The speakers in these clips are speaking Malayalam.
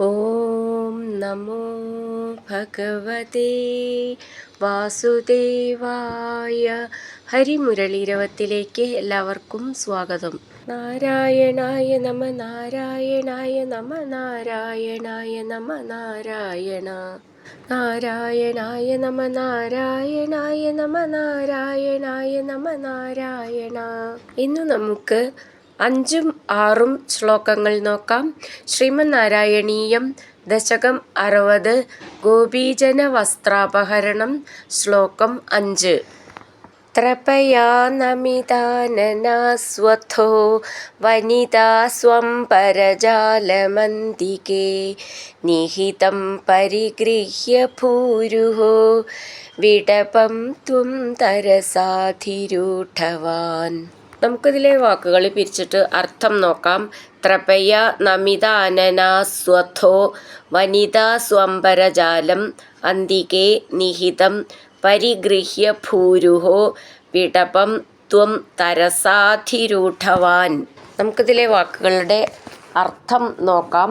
ഓം നമോ ഭഗവതേ വാസുദേവായ. ഹരിമുരളീരവത്തിലേക്ക് എല്ലാവർക്കും സ്വാഗതം. നാരായണായ നമ നാരായണായ നമ നാരായണായ നമ നാരായണ നാരായണായ നമ നാരായണായ നമ നാരായണായ നമ നാരായണ. ഇന്ന് നമുക്ക് 5ഉം 6ഉം ശ്ലോകങ്ങൾ നോക്കാം. ശ്രീമന്നാരായണീയം ദശകം 60 ഗോപീജന വസ്ത്രാപഹരണം. ശ്ലോകം 5. ത്രപയാ നമിതാനനാസ്വഥോ വനിതാ സ്വം പരജാലമന്തികേ നിഹിതം പരിഗൃഹ്യ ഭൂരുഹോ വിടപം ത്വം തരസാധിരൂഢവാൻ. നമുക്കിതിലെ വാക്കുകൾ പിരിച്ചിട്ട് അർത്ഥം നോക്കാം. ത്രപയ നമിതാനനാസ്വഥോ വനിതാ സ്വംപരജാലം അന്തികേ നിഹിതം പരിഗൃഹ്യ ഭൂരുഹോ വിടപം ത്വം തരസാധിരൂഢവാൻ. നമുക്കിതിലെ വാക്കുകളുടെ അർത്ഥം നോക്കാം.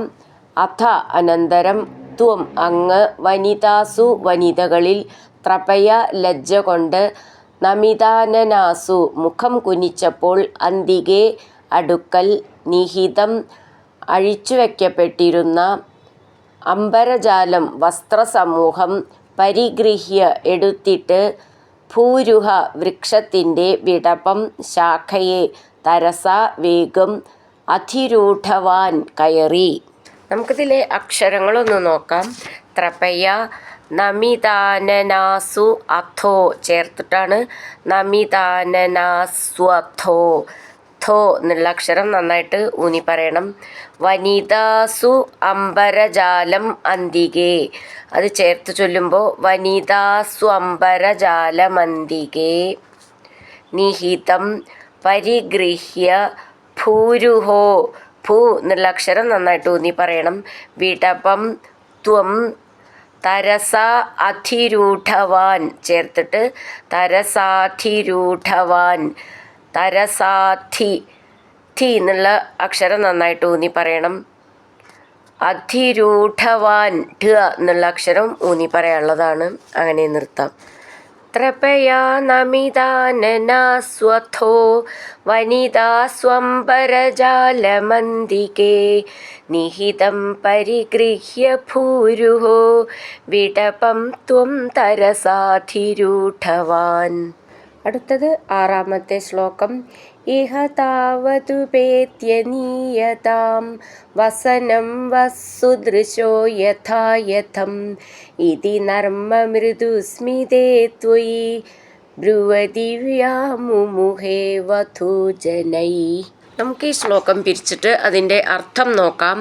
അഥ അനന്തരം, ത്വം അങ്ങ്, വനിതാസു വനിതകളിൽ, ത്രപയ ലജ്ജ കൊണ്ട്, നമിതാനനാസു മുഖം കുനിച്ചപ്പോൾ, അന്തികേ അടുക്കൽ, നിഹിതം അഴിച്ചുവെക്കപ്പെട്ടിരുന്ന, അംബരജാലം വസ്ത്രസമൂഹം, പരിഗൃഹ്യ എടുത്തിട്ട്, ഭൂരുഹ വൃക്ഷത്തിൻ്റെ, വിടപം ശാഖയെ, തരസ വേഗം, അധിരൂഢവാൻ കയറി. നമുക്കിതിലെ അക്ഷരങ്ങളൊന്ന് നോക്കാം. ത്രപയ നമിതാനനാസു അഥോ ചേർത്തിട്ടാണ് നമിതാനനാസ്വഥോ. ഥോ എന്നുള്ള അക്ഷരം നന്നായിട്ട് ഊന്നി പറയണം. വനിതാസു അംബരജാലം അന്തികേ, അത് ചേർത്ത് ചൊല്ലുമ്പോൾ വനിതാസു അംബരജാലമന്തികേ നിഹിതം പരിഗൃഹ്യ ഭൂരുഹോ. ഭൂ എന്നുള്ള അക്ഷരം നന്നായിട്ട് ഊന്നി പറയണം. വിടപം ത്വം തരസ അധിരൂഢവാൻ ചേർത്തിട്ട് തരസാധിരൂഢവാൻ. തരസാധി ധി എന്നുള്ള അക്ഷരം നന്നായിട്ട് ഊന്നി പറയണം. അധിരൂഢവാൻ ഢ എന്നുള്ള അക്ഷരം ഊന്നി പറയാനുള്ളതാണ്. അങ്ങനെ നിർത്താം. ത്രപയാ നമിതാനനാസ്വഥോ വനിതാ സ്വംപരജാലമന്തികേ നിഹിതം പരിഗൃഹ്യ ഭൂരുഹോ വിടപം ത്വം തരസാധിരൂഢവാൻ. അടുത്തത് 6ാമത്തെ ശ്ലോകം. ഇഹ താവതുപേത്യ നീയതാം വസനം വസ്സുദൃശോ യഥായഥം ഇതി നർമ്മമൃദുസ്മിതേ ത്വയി ബ്രുവതി വ്യാമുമുഹേ വധൂജനൈ. നമുക്ക് ഈ ശ്ലോകം പിരിച്ചിട്ട് അതിൻ്റെ അർത്ഥം നോക്കാം.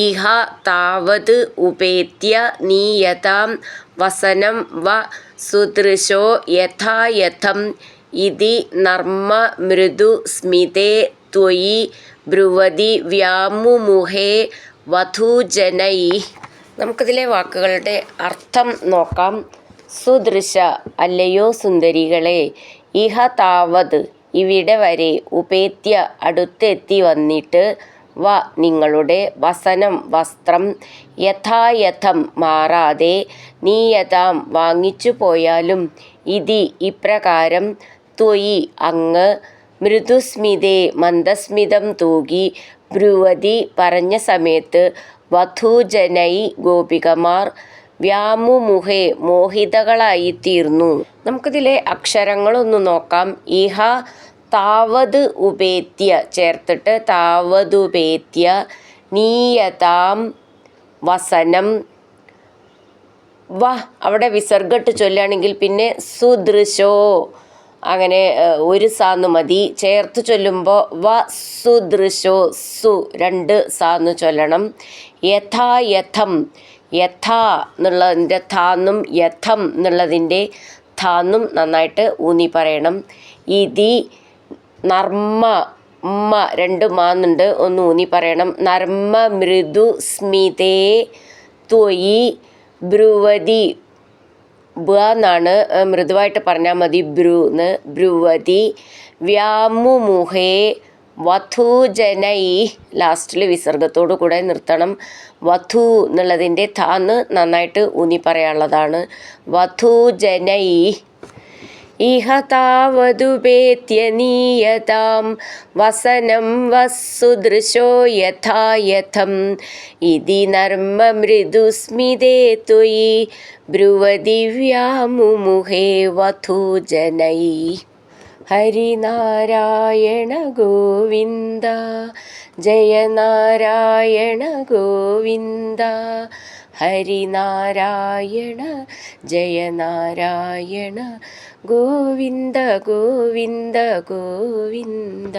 ഇഹ താവത് ഉപേത്യ നീയതാം വസനം വ സുദൃശോ യഥായഥം ഇതി നർമ്മ മൃദു സ്മിതേ ത്വയി ബ്രുവതി വ്യാമുമുഹേ വധൂജനൈ. നമുക്കിതിലെ വാക്കുകളുടെ അർത്ഥം നോക്കാം. സുദൃശ അല്ലയോ സുന്ദരികളെ, ഇഹ താവത് ഇവിടെ വരെ, ഉപേത്യ അടുത്തെത്തി വന്നിട്ട്, വ നിങ്ങളുടെ, വസനം വസ്ത്രം, യഥായഥം മാറാതെ, നീയതാം വാങ്ങിച്ചു പോയാലും, ഇതി ഇപ്രകാരം, ത്വയി അങ്ങ്, മൃദുസ്മിതേ മന്ദസ്മിതം തൂകി, ബ്രുവതി പറഞ്ഞ സമയത്ത്, വധൂജനൈ ഗോപികമാർ, വ്യാമുമുഹേ മോഹിതകളായിത്തീർന്നു. നമുക്കിതിലെ അക്ഷരങ്ങളൊന്ന് നോക്കാം. ഇഹ താവത് ഉപേത്യ ചേർത്തിട്ട് താവതുപേത്യ, നീയതാം വസനം, വ അവിടെ വിസർഗട്ട് ചൊല്ലുകയാണെങ്കിൽ പിന്നെ സുദൃശോ, അങ്ങനെ ഒരു സാന്ന് മതി. ചേർത്ത് ചൊല്ലുമ്പോൾ വ സുദൃശോ, സു 2 സാന്ന് ചൊല്ലണം. യഥായഥം, യഥാ എന്നുള്ളതിൻ്റെ ഥാന്നും യഥം എന്നുള്ളതിൻ്റെ ഥാന്നും നന്നായിട്ട് ഊന്നി പറയണം. ഇതി നർമ്മ, ഉമ്മ 2 മാന്നുണ്ട്, ഒന്ന് ഊന്നി പറയണം. നർമ്മ മൃദു സ്മിതേ ത്വയി ബ്രുവതി, ബ എന്നാണ് മൃദുവായിട്ട് പറഞ്ഞാൽ മതി, ബ്രു എന്ന്. ബ്രുവതി വ്യാമുമുഹേ വധൂജനൈ ലാസ്റ്റിൽ വിസർഗത്തോടു കൂടെ നിർത്തണം. വധു എന്നുള്ളതിൻ്റെ താന്ന് നന്നായിട്ട് ഊന്നി പറയാനുള്ളതാണ്. വധൂജനൈ ഇഹ താവതുപേത്യ നീയതാം വസനം വസ്സുദൃശോ യഥായഥം ഇതി നർമ്മ മൃദുസ്മിതേ ത്വയി ബ്രുവദിവ്യാമുമുഹേ വധൂജനൈ. ഹരിനാരായണ ഗോവിന്ദ ജയ നാരായണ ഗോവിന്ദ ഹരിനാരായണ ജയ നാരായണ ഗോവിന്ദ ഗോവിന്ദ ഗോവിന്ദ.